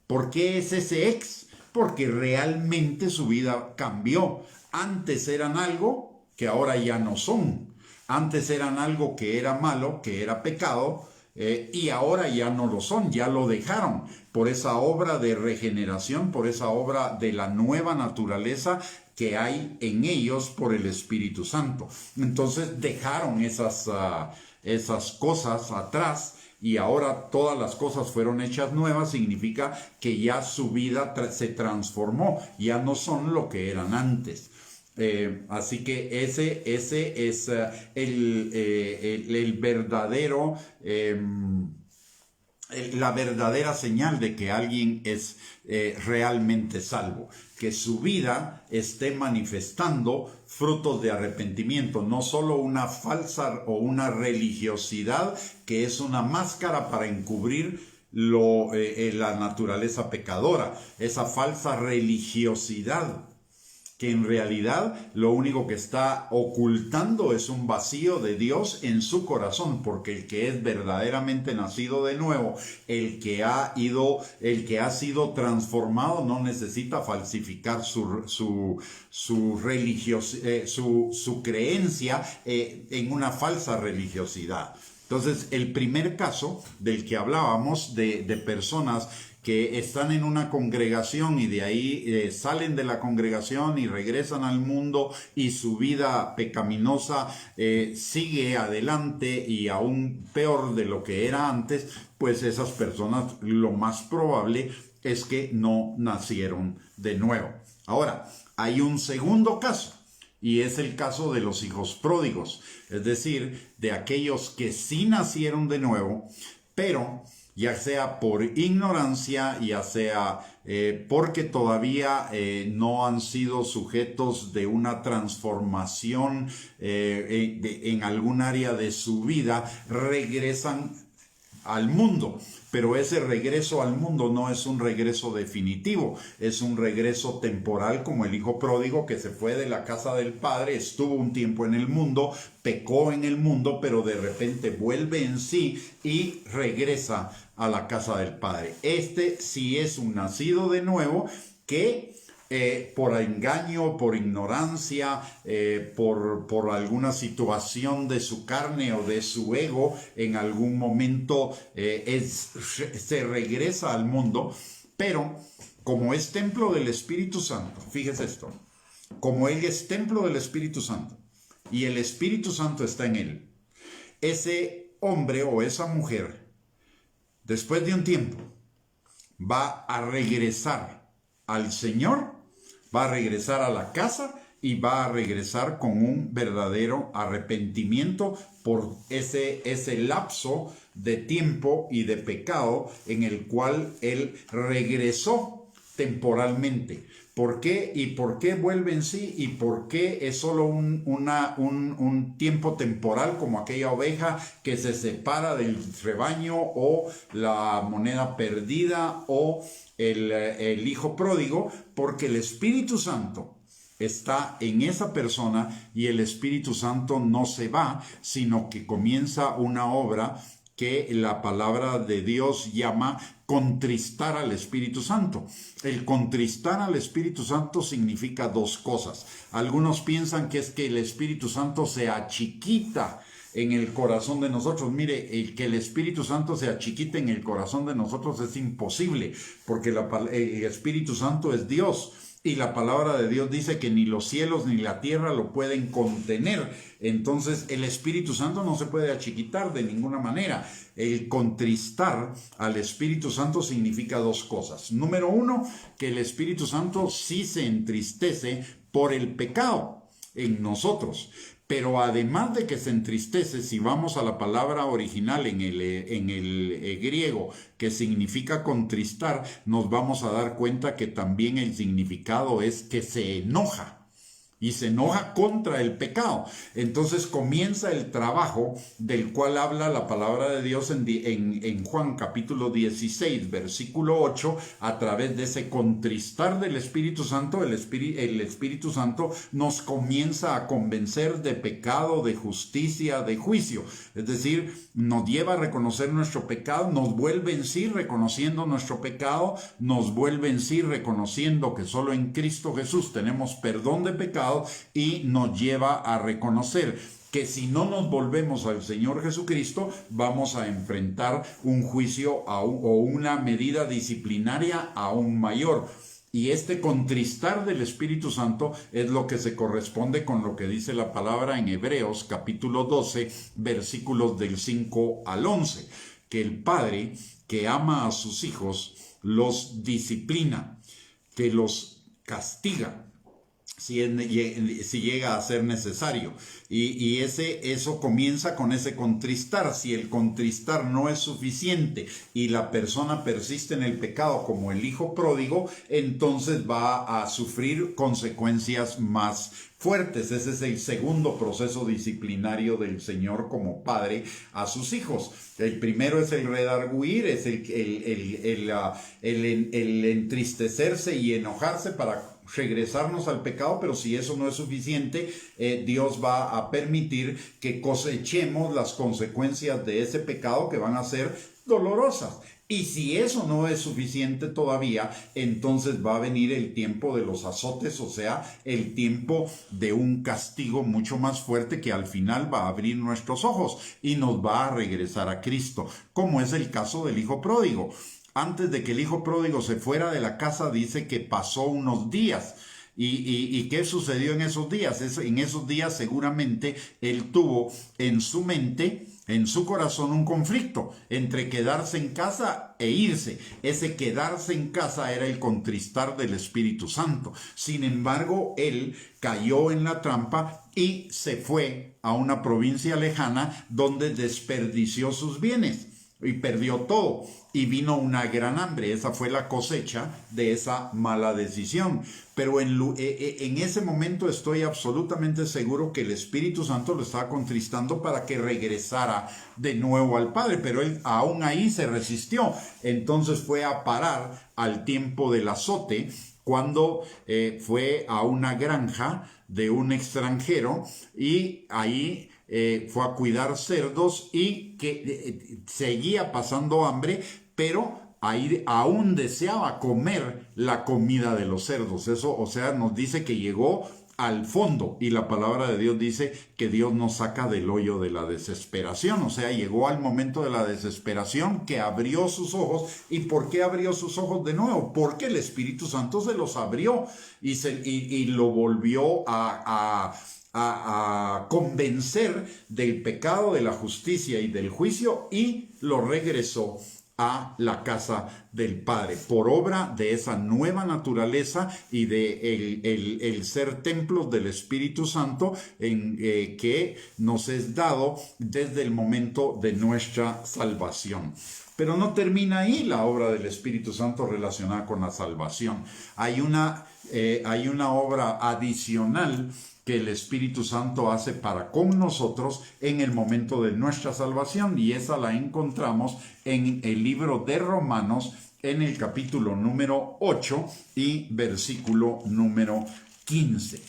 ¿Por qué es ese ex? Porque realmente su vida cambió. Antes eran algo que ahora ya no son. Antes eran algo que era malo, que era pecado, y ahora ya no lo son, ya lo dejaron por esa obra de regeneración, por esa obra de la nueva naturaleza que hay en ellos por el Espíritu Santo. Entonces dejaron esas cosas atrás, y ahora todas las cosas fueron hechas nuevas. Significa que ya su vida se transformó, ya no son lo que eran antes. Así que ese es el verdadero, la verdadera señal de que alguien es realmente salvo, que su vida esté manifestando frutos de arrepentimiento, no solo una falsa o una religiosidad que es una máscara para encubrir la naturaleza pecadora, esa falsa religiosidad que en realidad lo único que está ocultando es un vacío de Dios en su corazón, porque el que es verdaderamente nacido de nuevo, el que ha sido transformado, no necesita falsificar su creencia en una falsa religiosidad. Entonces, el primer caso del que hablábamos, de personas que están en una congregación y de ahí salen de la congregación y regresan al mundo, y su vida pecaminosa sigue adelante y aún peor de lo que era antes, pues esas personas lo más probable es que no nacieron de nuevo. Ahora, hay un segundo caso, y es el caso de los hijos pródigos, es decir, de aquellos que sí nacieron de nuevo, pero ya sea por ignorancia, ya sea porque todavía no han sido sujetos de una transformación en algún área de su vida, regresan al mundo. Pero ese regreso al mundo no es un regreso definitivo, es un regreso temporal, como el hijo pródigo que se fue de la casa del padre, estuvo un tiempo en el mundo, pecó en el mundo, pero de repente vuelve en sí y regresa a la casa del padre. Este sí es un nacido de nuevo que por engaño, por ignorancia, por alguna situación de su carne o de su ego, en algún momento se regresa al mundo, pero como es templo del Espíritu Santo, fíjese esto, como él es templo del Espíritu Santo y el Espíritu Santo está en él, ese hombre o esa mujer, después de un tiempo, va a regresar al Señor, va a regresar a la casa y va a regresar con un verdadero arrepentimiento por ese lapso de tiempo y de pecado en el cual él regresó temporalmente. ¿Por qué? ¿Y por qué vuelve en sí? ¿Y por qué es solo un tiempo temporal, como aquella oveja que se separa del rebaño, o la moneda perdida, o el hijo pródigo? Porque el Espíritu Santo está en esa persona y el Espíritu Santo no se va, sino que comienza una obra que la palabra de Dios llama contristar al Espíritu Santo. El contristar al Espíritu Santo significa dos cosas. Algunos piensan que es que el Espíritu Santo se achiquita en el corazón de nosotros. Mire, que el Espíritu Santo se achiquite en el corazón de nosotros es imposible, porque el Espíritu Santo es Dios. Y la palabra de Dios dice que ni los cielos ni la tierra lo pueden contener. Entonces el Espíritu Santo no se puede achiquitar de ninguna manera. El contristar al Espíritu Santo significa dos cosas. Número uno, que el Espíritu Santo sí se entristece por el pecado en nosotros. Pero además de que se entristece, si vamos a la palabra original en el griego, que significa contristar, nos vamos a dar cuenta que también el significado es que se enoja. Y se enoja contra el pecado. Entonces comienza el trabajo del cual habla la palabra de Dios en Juan capítulo 16, versículo 8, a través de ese contristar del Espíritu Santo. El Espíritu Santo nos comienza a convencer de pecado, de justicia, de juicio. Es decir, nos lleva a reconocer nuestro pecado, nos vuelve en sí reconociendo nuestro pecado, nos vuelve en sí reconociendo que solo en Cristo Jesús tenemos perdón de pecado, y nos lleva a reconocer que si no nos volvemos al Señor Jesucristo, vamos a enfrentar un juicio o una medida disciplinaria aún mayor. Y este contristar del Espíritu Santo es lo que se corresponde con lo que dice la palabra en Hebreos capítulo 12, versículos del 5 al 11, que el Padre que ama a sus hijos los disciplina, que los castiga, si llega a ser necesario. Y eso comienza con ese contristar. Si el contristar no es suficiente y la persona persiste en el pecado como el hijo pródigo, entonces va a sufrir consecuencias más fuertes. Ese es el segundo proceso disciplinario del Señor como padre a sus hijos. El primero es el redarguir, es el entristecerse y enojarse para regresarnos al pecado, pero si eso no es suficiente, Dios va a permitir que cosechemos las consecuencias de ese pecado, que van a ser dolorosas. Y si eso no es suficiente todavía, entonces va a venir el tiempo de los azotes, o sea, el tiempo de un castigo mucho más fuerte que al final va a abrir nuestros ojos y nos va a regresar a Cristo, como es el caso del hijo pródigo. Antes de que el hijo pródigo se fuera de la casa, dice que pasó unos días. ¿Y qué sucedió en esos días? En esos días seguramente él tuvo en su mente, en su corazón, un conflicto entre quedarse en casa e irse. Ese quedarse en casa era el contristar del Espíritu Santo. Sin embargo, él cayó en la trampa y se fue a una provincia lejana donde desperdició sus bienes y perdió todo, y vino una gran hambre. Esa fue la cosecha de esa mala decisión. Pero en ese momento estoy absolutamente seguro que el Espíritu Santo lo estaba contristando para que regresara de nuevo al Padre, pero él aún ahí se resistió. Entonces fue a parar al tiempo del azote, cuando fue a una granja de un extranjero, y ahí fue a cuidar cerdos, y que seguía pasando hambre, pero ahí aún deseaba comer la comida de los cerdos. Eso, o sea, nos dice que llegó al fondo, y la palabra de Dios dice que Dios nos saca del hoyo de la desesperación. O sea, llegó al momento de la desesperación, que abrió sus ojos. ¿Y por qué abrió sus ojos de nuevo? Porque el Espíritu Santo se los abrió y lo volvió a convencer del pecado, de la justicia y del juicio, y lo regresó a la casa del Padre, por obra de esa nueva naturaleza y de el ser templos del Espíritu Santo que nos es dado desde el momento de nuestra salvación. Pero no termina ahí la obra del Espíritu Santo relacionada con la salvación. Hay una obra adicional que el Espíritu Santo hace para con nosotros en el momento de nuestra salvación, y esa la encontramos en el libro de Romanos, en el capítulo número 8 y versículo número 15.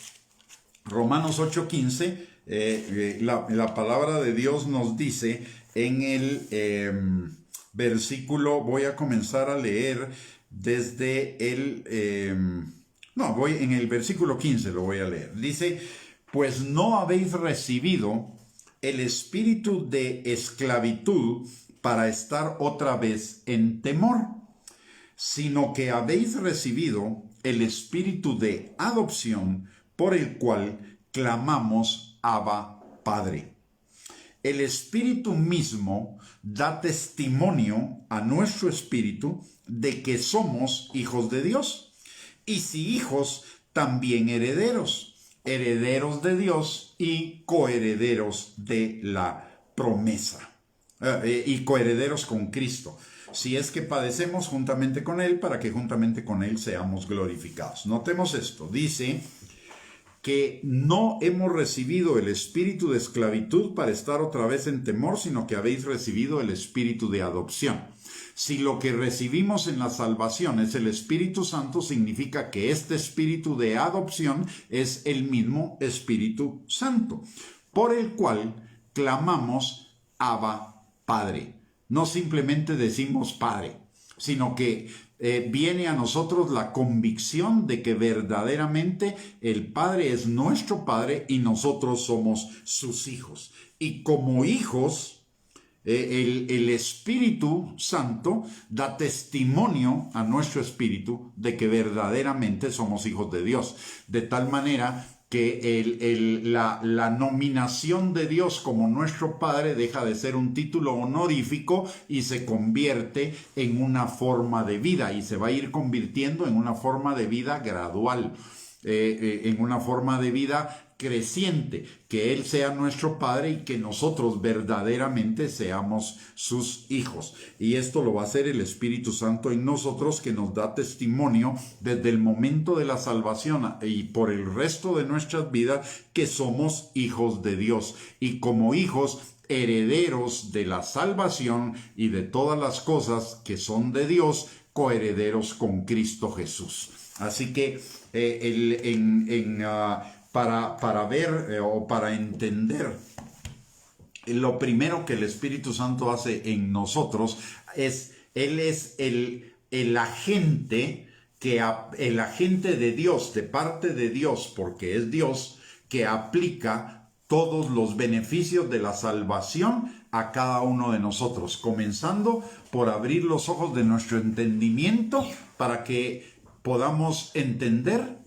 Romanos 8:15, la palabra de Dios nos dice en el versículo, voy a comenzar a leer desde en el versículo 15 lo voy a leer. Dice: pues no habéis recibido el espíritu de esclavitud para estar otra vez en temor, sino que habéis recibido el espíritu de adopción por el cual clamamos Abba, Padre. El Espíritu mismo da testimonio a nuestro espíritu de que somos hijos de Dios. Y si hijos, también herederos, herederos de Dios y coherederos de la promesa. Y coherederos con Cristo, si es que padecemos juntamente con Él, para que juntamente con Él seamos glorificados. Notemos esto, dice que no hemos recibido el espíritu de esclavitud para estar otra vez en temor, sino que habéis recibido el espíritu de adopción. Si lo que recibimos en la salvación es el Espíritu Santo, significa que este espíritu de adopción es el mismo Espíritu Santo, por el cual clamamos Abba, Padre. No simplemente decimos Padre, sino que viene a nosotros la convicción de que verdaderamente el Padre es nuestro Padre y nosotros somos sus hijos. Y como hijos, el Espíritu Santo da testimonio a nuestro espíritu de que verdaderamente somos hijos de Dios. De tal manera que la nominación de Dios como nuestro Padre deja de ser un título honorífico y se convierte en una forma de vida, y se va a ir convirtiendo en una forma de vida gradual, en una forma de vida creciente, que Él sea nuestro Padre y que nosotros verdaderamente seamos sus hijos. Y esto lo va a hacer el Espíritu Santo en nosotros, que nos da testimonio desde el momento de la salvación y por el resto de nuestras vidas que somos hijos de Dios. Y como hijos, herederos de la salvación y de todas las cosas que son de Dios, coherederos con Cristo Jesús. Así que para ver o para entender lo primero que el Espíritu Santo hace en nosotros es, Él es el agente el agente de Dios, de parte de Dios, porque es Dios, que aplica todos los beneficios de la salvación a cada uno de nosotros, comenzando por abrir los ojos de nuestro entendimiento para que podamos entender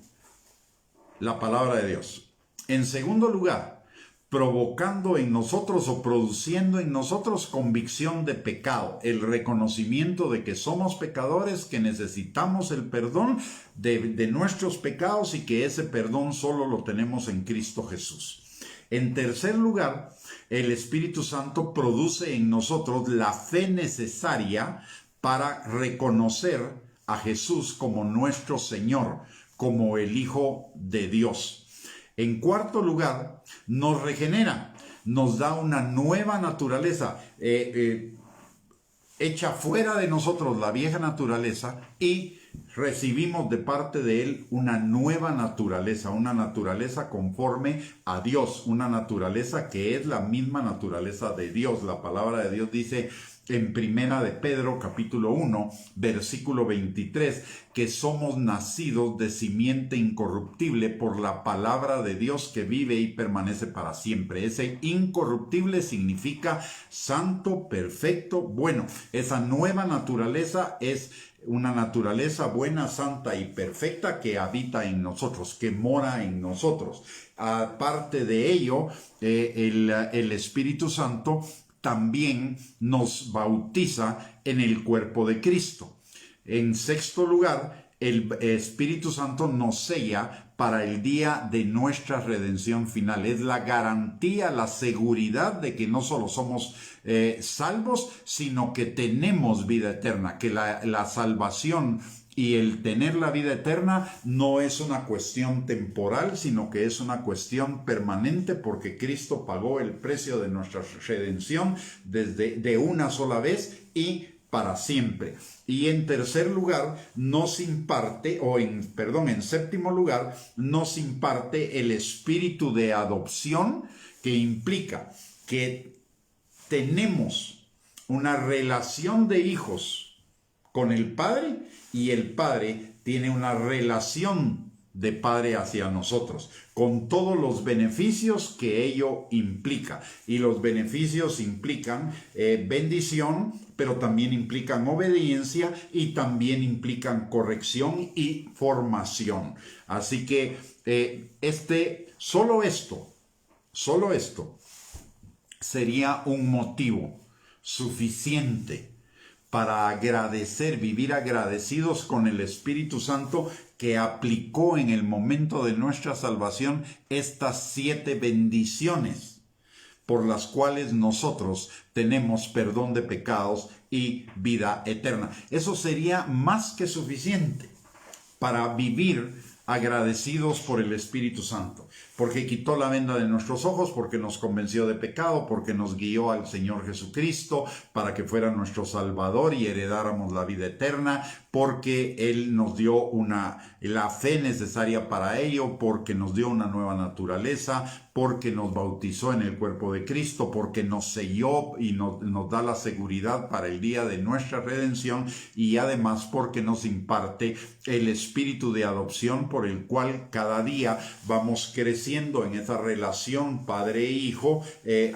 la palabra de Dios. En segundo lugar, provocando en nosotros o produciendo en nosotros convicción de pecado, el reconocimiento de que somos pecadores, que necesitamos el perdón de nuestros pecados y que ese perdón solo lo tenemos en Cristo Jesús. En tercer lugar, el Espíritu Santo produce en nosotros la fe necesaria para reconocer a Jesús como nuestro Señor, como el Hijo de Dios. En cuarto lugar, nos regenera, nos da una nueva naturaleza, echa fuera de nosotros la vieja naturaleza y recibimos de parte de Él una nueva naturaleza, una naturaleza conforme a Dios, una naturaleza que es la misma naturaleza de Dios. La palabra de Dios dice en Primera de Pedro, capítulo 1, versículo 23, que somos nacidos de simiente incorruptible por la palabra de Dios que vive y permanece para siempre. Ese incorruptible significa santo, perfecto, bueno. Esa nueva naturaleza es una naturaleza buena, santa y perfecta que habita en nosotros, que mora en nosotros. Aparte de ello, el Espíritu Santo también nos bautiza en el cuerpo de Cristo. En sexto lugar, el Espíritu Santo nos sella para el día de nuestra redención final. Es la garantía, la seguridad de que no solo somos salvos, sino que tenemos vida eterna, que la salvación y el tener la vida eterna no es una cuestión temporal, sino que es una cuestión permanente, porque Cristo pagó el precio de nuestra redención de una sola vez y para siempre. Y en tercer lugar, en séptimo lugar, nos imparte el espíritu de adopción, que implica que tenemos una relación de hijos con el Padre, y el Padre tiene una relación de Padre hacia nosotros, con todos los beneficios que ello implica. Y los beneficios implican bendición, pero también implican obediencia y también implican corrección y formación. Así que solo esto sería un motivo suficiente para agradecer, vivir agradecidos con el Espíritu Santo que aplicó en el momento de nuestra salvación estas 7 bendiciones por las cuales nosotros tenemos perdón de pecados y vida eterna. Eso sería más que suficiente para vivir agradecidos por el Espíritu Santo, porque quitó la venda de nuestros ojos, porque nos convenció de pecado, porque nos guió al Señor Jesucristo para que fuera nuestro Salvador y heredáramos la vida eterna, porque Él nos dio la fe necesaria para ello, porque nos dio una nueva naturaleza, porque nos bautizó en el cuerpo de Cristo, porque nos selló y nos da la seguridad para el día de nuestra redención, y además porque nos imparte el espíritu de adopción por el cual cada día vamos creciendo en esa relación padre e hijo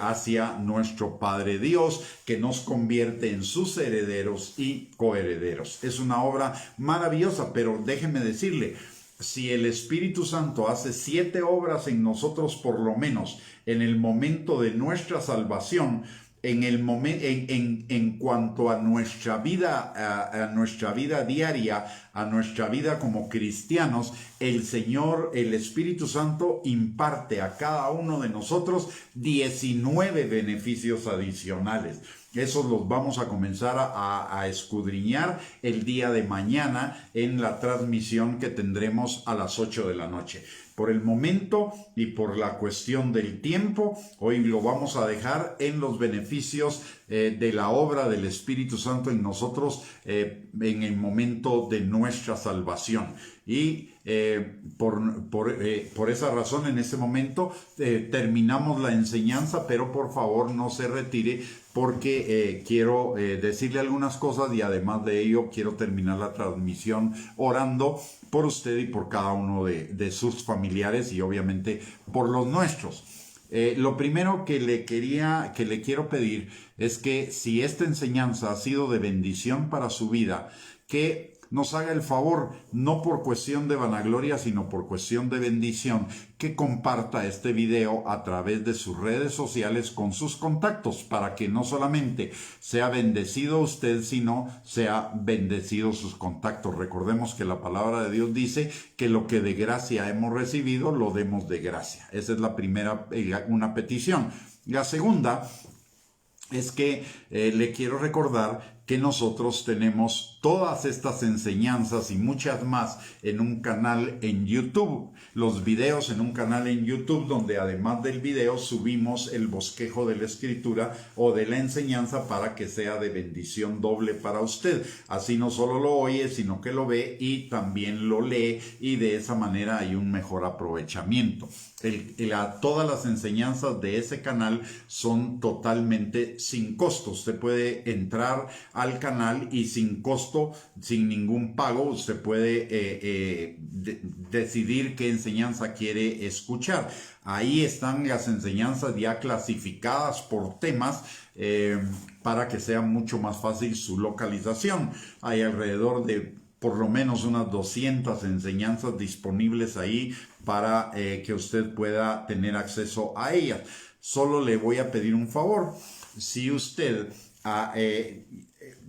hacia nuestro Padre Dios, que nos convierte en sus herederos y coherederos. Es una obra maravillosa, pero déjeme decirle, si el Espíritu Santo hace 7 obras en nosotros por lo menos en el momento de nuestra salvación, en cuanto a nuestra vida diaria, a nuestra vida como cristianos, el Señor, el Espíritu Santo imparte a cada uno de nosotros 19 beneficios adicionales. Esos los vamos a comenzar a escudriñar el día de mañana en la transmisión que tendremos a las 8 de la noche. Por el momento y por la cuestión del tiempo, hoy lo vamos a dejar en los beneficios de la obra del Espíritu Santo en nosotros en el momento de nuestra salvación. Y por esa razón, en este momento terminamos la enseñanza, pero por favor no se retire, porque quiero decirle algunas cosas, y además de ello quiero terminar la transmisión orando por usted y por cada uno de sus familiares, y obviamente por los nuestros. Lo primero que le quiero pedir es que, si esta enseñanza ha sido de bendición para su vida, que nos haga el favor, no por cuestión de vanagloria, sino por cuestión de bendición, que comparta este video a través de sus redes sociales con sus contactos, para que no solamente sea bendecido usted, sino sea bendecido sus contactos. Recordemos que la palabra de Dios dice que lo que de gracia hemos recibido, lo demos de gracia. Esa es la primera, una petición. La segunda es que le quiero recordar que nosotros tenemos todas estas enseñanzas y muchas más en un canal en YouTube. Los videos en un canal en YouTube, donde además del video subimos el bosquejo de la escritura o de la enseñanza para que sea de bendición doble para usted. Así no solo lo oye, sino que lo ve y también lo lee, y de esa manera hay un mejor aprovechamiento. Todas las enseñanzas de ese canal son totalmente sin costo. Usted puede entrar al canal y sin costo, sin ningún pago, usted puede decidir qué enseñanza quiere escuchar. Ahí están las enseñanzas ya clasificadas por temas para que sea mucho más fácil su localización. Hay alrededor de por lo menos unas 200 enseñanzas disponibles ahí para que usted pueda tener acceso a ellas. Solo le voy a pedir un favor. Si usted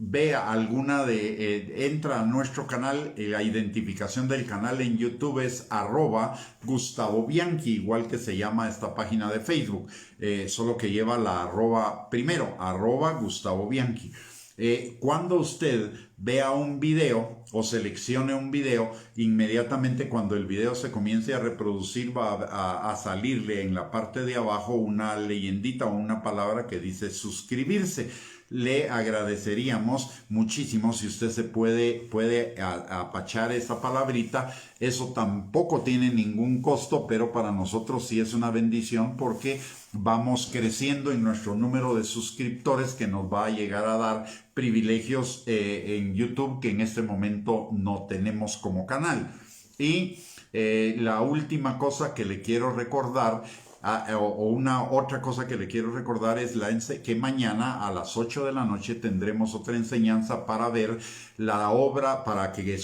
vea alguna entra a nuestro canal, la identificación del canal en YouTube es @Gustavo Bianchi, igual que se llama esta página de Facebook, solo que lleva la arroba primero, @Gustavo Bianchi. Cuando usted vea un video o seleccione un video, inmediatamente cuando el video se comience a reproducir va a salirle en la parte de abajo una leyendita o una palabra que dice suscribirse. Le agradeceríamos muchísimo si usted se puede apachar esa palabrita. Eso tampoco tiene ningún costo, pero para nosotros sí es una bendición, porque vamos creciendo en nuestro número de suscriptores, que nos va a llegar a dar privilegios en YouTube que en este momento no tenemos como canal. Y La última cosa que le quiero recordar, o una otra cosa que le quiero recordar es que mañana a las 8 de la noche tendremos otra enseñanza para ver la obra, para que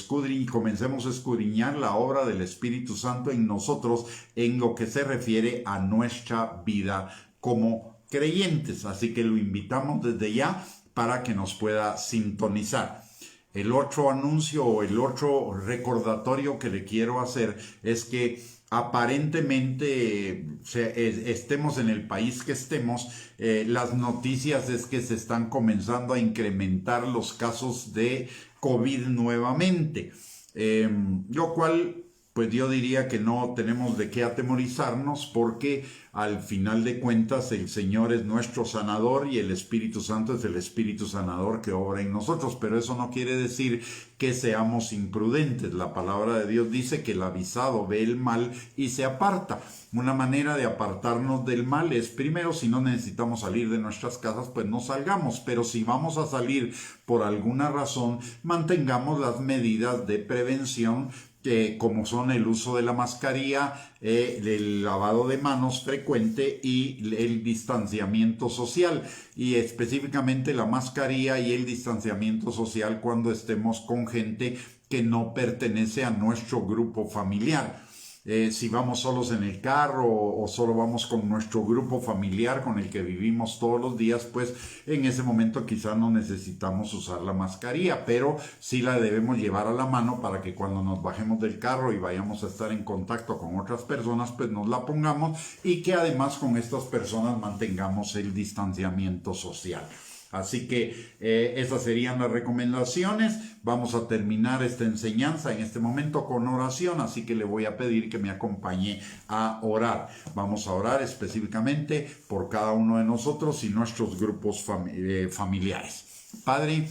comencemos a escudriñar la obra del Espíritu Santo en nosotros en lo que se refiere a nuestra vida como creyentes. Así que lo invitamos desde ya para que nos pueda sintonizar. El otro anuncio o el otro recordatorio que le quiero hacer es que aparentemente estemos en el país que estemos, las noticias es que se están comenzando a incrementar los casos de COVID nuevamente, lo cual pues yo diría que no tenemos de qué atemorizarnos, porque al final de cuentas el Señor es nuestro sanador y el Espíritu Santo es el Espíritu sanador que obra en nosotros. Pero eso no quiere decir que seamos imprudentes. La palabra de Dios dice que el avisado ve el mal y se aparta. Una manera de apartarnos del mal es, primero, si no necesitamos salir de nuestras casas, pues no salgamos. Pero si vamos a salir por alguna razón, mantengamos las medidas de prevención, como son el uso de la mascarilla, el lavado de manos frecuente y el distanciamiento social. Y específicamente la mascarilla y el distanciamiento social cuando estemos con gente que no pertenece a nuestro grupo familiar. Si vamos solos en el carro o solo vamos con nuestro grupo familiar con el que vivimos todos los días, pues en ese momento quizá no necesitamos usar la mascarilla, pero sí la debemos llevar a la mano para que cuando nos bajemos del carro y vayamos a estar en contacto con otras personas, pues nos la pongamos, y que además con estas personas mantengamos el distanciamiento social. Así que esas serían las recomendaciones. Vamos a terminar esta enseñanza en este momento con oración, así que le voy a pedir que me acompañe a orar. Vamos a orar específicamente por cada uno de nosotros y nuestros grupos familiares. Padre,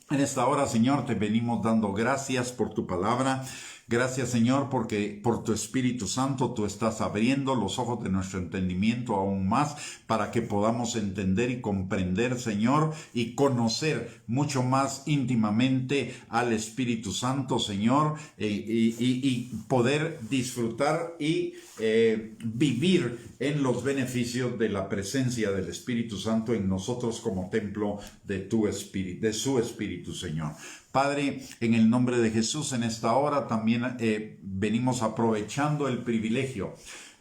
en esta hora, Señor, te venimos dando gracias por tu palabra. Gracias, Señor, porque por tu Espíritu Santo tú estás abriendo los ojos de nuestro entendimiento aún más para que podamos entender y comprender, Señor, y conocer mucho más íntimamente al Espíritu Santo, Señor, y poder disfrutar y vivir en los beneficios de la presencia del Espíritu Santo en nosotros como templo de tu Espíritu, de su Espíritu, Señor. Padre, en el nombre de Jesús, en esta hora también venimos aprovechando el privilegio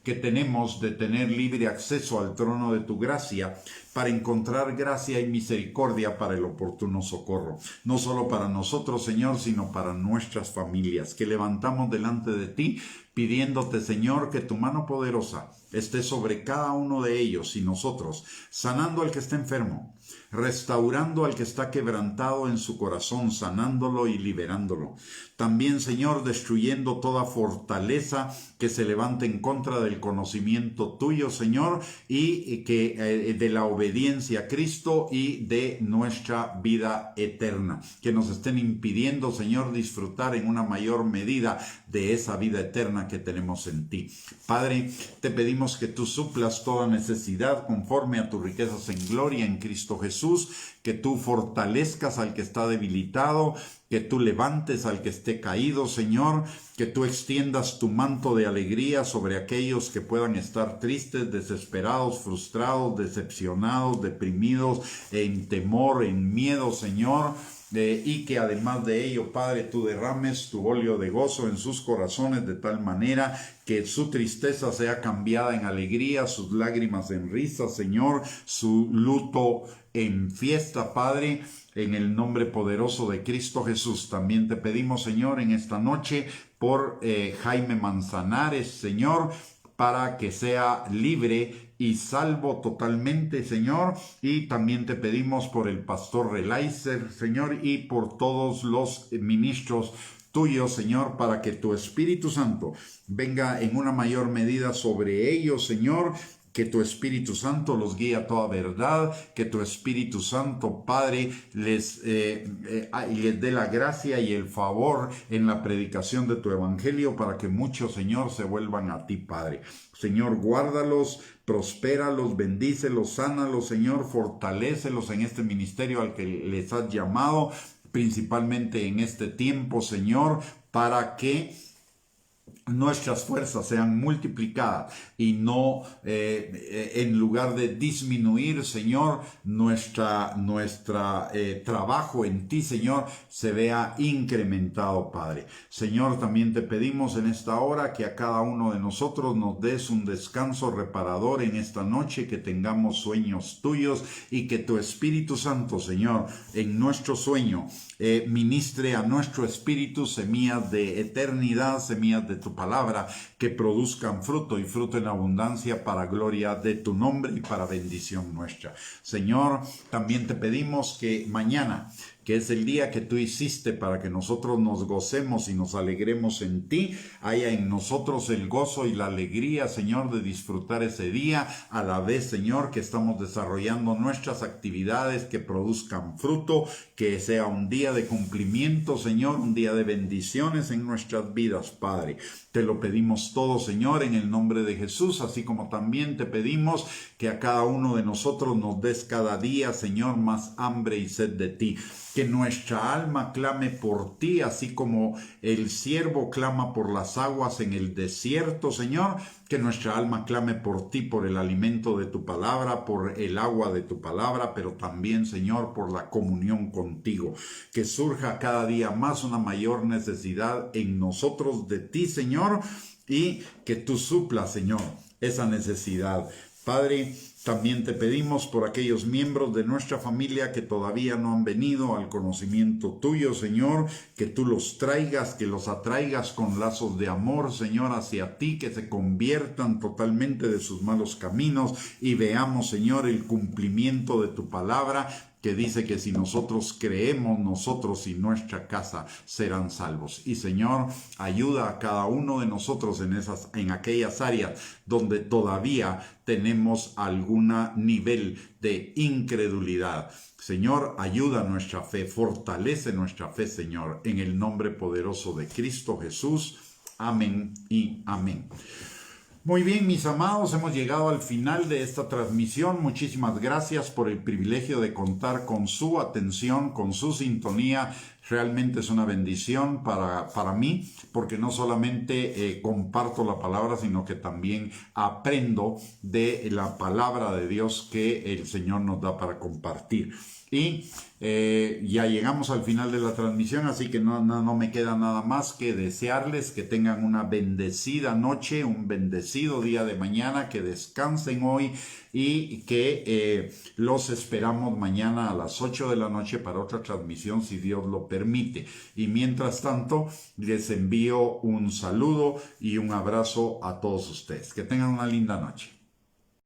que tenemos de tener libre acceso al trono de tu gracia para encontrar gracia y misericordia para el oportuno socorro. No solo para nosotros, Señor, sino para nuestras familias, que levantamos delante de ti, pidiéndote, Señor, que tu mano poderosa esté sobre cada uno de ellos y nosotros, sanando al que está enfermo, restaurando al que está quebrantado en su corazón, sanándolo y liberándolo. También, Señor, destruyendo toda fortaleza que se levante en contra del conocimiento tuyo, Señor, y que de la obediencia a Cristo y de nuestra vida eterna, que nos estén impidiendo, Señor, disfrutar en una mayor medida de esa vida eterna que tenemos en ti. Padre, te pedimos que tú suplas toda necesidad conforme a tus riquezas en gloria en Cristo Jesús, que tú fortalezcas al que está debilitado, que tú levantes al que esté caído, Señor, que tú extiendas tu manto de alegría sobre aquellos que puedan estar tristes, desesperados, frustrados, decepcionados, deprimidos, en temor, en miedo, Señor. Y que además de ello, Padre, tú derrames tu óleo de gozo en sus corazones de tal manera que su tristeza sea cambiada en alegría, sus lágrimas en risa, Señor, su luto en fiesta, Padre, en el nombre poderoso de Cristo Jesús. También te pedimos, Señor, en esta noche por Jaime Manzanares, Señor, para que sea libre y salvo totalmente, Señor. Y también te pedimos por el pastor Relaizer, Señor, y por todos los ministros tuyos, Señor, para que tu Espíritu Santo venga en una mayor medida sobre ellos, Señor. Que tu Espíritu Santo los guíe a toda verdad, que tu Espíritu Santo, Padre, les dé la gracia y el favor en la predicación de tu Evangelio para que muchos, Señor, se vuelvan a ti, Padre. Señor, guárdalos, prospéralos, bendícelos, sánalos, Señor, fortalécelos en este ministerio al que les has llamado, principalmente en este tiempo, Señor, para que nuestras fuerzas sean multiplicadas y no en lugar de disminuir, Señor, nuestra trabajo en ti, Señor, se vea incrementado, Padre. Señor, también te pedimos en esta hora que a cada uno de nosotros nos des un descanso reparador en esta noche, que tengamos sueños tuyos y que tu Espíritu Santo, Señor, en nuestro sueño ministre a nuestro espíritu semillas de eternidad, semillas de tu palabra, que produzcan fruto y fruto en abundancia para gloria de tu nombre y para bendición nuestra. Señor, también te pedimos que mañana, que es el día que tú hiciste para que nosotros nos gocemos y nos alegremos en ti, haya en nosotros el gozo y la alegría, Señor, de disfrutar ese día, a la vez, Señor, que estamos desarrollando nuestras actividades que produzcan fruto, que sea un día de cumplimiento, Señor, un día de bendiciones en nuestras vidas, Padre. Te lo pedimos todo, Señor, en el nombre de Jesús, así como también te pedimos que a cada uno de nosotros nos des cada día, Señor, más hambre y sed de ti. Que nuestra alma clame por ti, así como el ciervo clama por las aguas en el desierto, Señor. Que nuestra alma clame por ti, por el alimento de tu palabra, por el agua de tu palabra, pero también, Señor, por la comunión contigo. Que surja cada día más una mayor necesidad en nosotros de ti, Señor, y que tú suplas, Señor, esa necesidad. Padre, también te pedimos por aquellos miembros de nuestra familia que todavía no han venido al conocimiento tuyo, Señor, que tú los traigas, que los atraigas con lazos de amor, Señor, hacia ti, que se conviertan totalmente de sus malos caminos y veamos, Señor, el cumplimiento de tu palabra, que dice que si nosotros creemos, nosotros y nuestra casa serán salvos. Y Señor, ayuda a cada uno de nosotros en aquellas áreas donde todavía tenemos algún nivel de incredulidad. Señor, ayuda a nuestra fe, fortalece nuestra fe, Señor, en el nombre poderoso de Cristo Jesús. Amén y amén. Muy bien, mis amados, hemos llegado al final de esta transmisión. Muchísimas gracias por el privilegio de contar con su atención, con su sintonía. Realmente es una bendición para mí, porque no solamente comparto la palabra, sino que también aprendo de la palabra de Dios que el Señor nos da para compartir. Y ya llegamos al final de la transmisión, así que no me queda nada más que desearles que tengan una bendecida noche, un bendecido día de mañana, que descansen hoy y que los esperamos mañana a las 8 de la noche para otra transmisión, si Dios lo permite. Y mientras tanto, les envío un saludo y un abrazo a todos ustedes. Que tengan una linda noche.